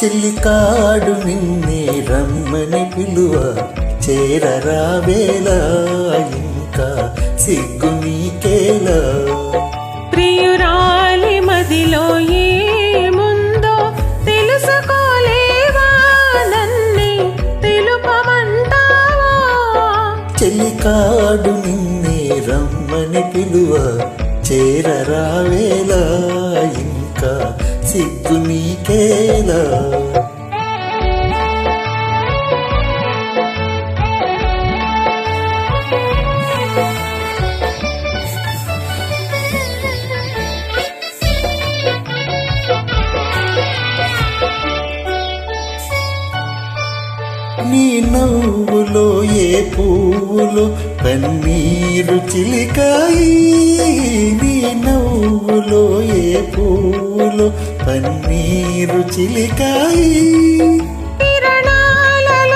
చెల్లికాడు నిన్నే రమ్మని పిలువ చేరరావేలా ఇంకా సిగ్గు నీకేలా. ప్రియురాలి మదిలో ఏముందో తెలుసుకోలేవా, నన్నే తెలుపమంటావా. చెల్లికాడు నిన్నే రమ్మని పిలువ చేరరావేలా ఇంకా సిగ్గు నీకేలా. నీ నవ్వులో ఏ పువ్వులో కన్నీరు చిలికాయి, నీ నవ్వులో ఏ పువ్వులో కన్నీరు చిలికాయి. కిరణాలలోనేగా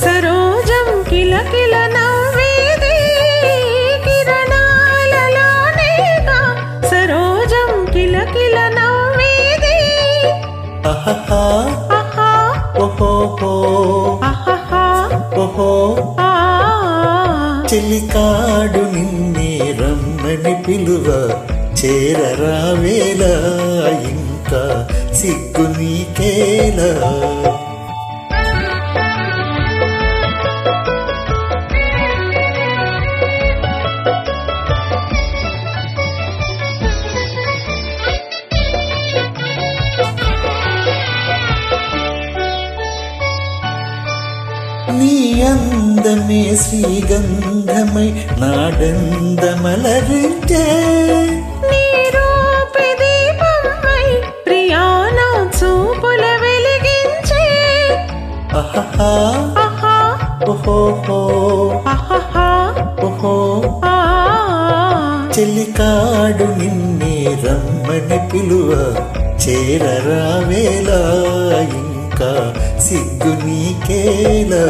సరోజం కిలకిల నవ్వేది, కిరణాలలోనేగా సరోజం కిలకిల నవ్వేది. ఆహా ఓహో ఓహో. చెల్లికాడు నిన్నే రమ్మని పిలువ చేరరావేలా ఇంకా సిగ్గు నీకేలా. నీ అందమే శ్రీగంధమై నాడందమలరించే, నీ రూపి దీపమై ప్రియానా చూపుల వెలిగించే. ఆహా ఓహో ఓహో. చెల్లికాడు నిన్నే రమ్మని పిలువ చేరరావేలా ఇంకా సిగ్గు నీకేలా.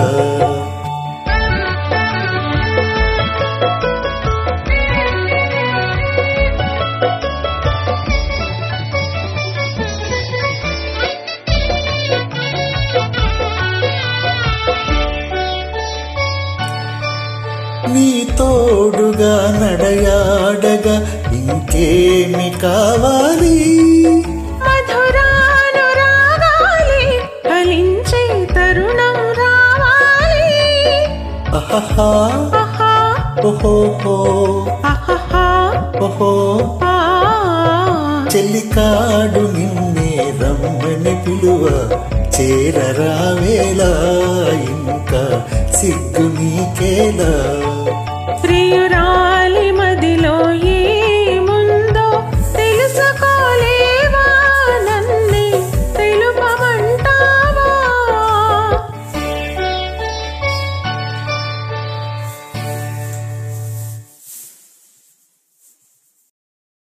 నీ తోడుగా నడయాడగా ఇంకేమి కావాలి. మధురానురాగాలే ఫలించే తరుణం రావాలి. ఆహా ఓహో ఓహో. చెల్లికాడు నిన్నే రమ్మని పిలువ చేరరావేలా ఇంకా సిగ్గు నీకేలా.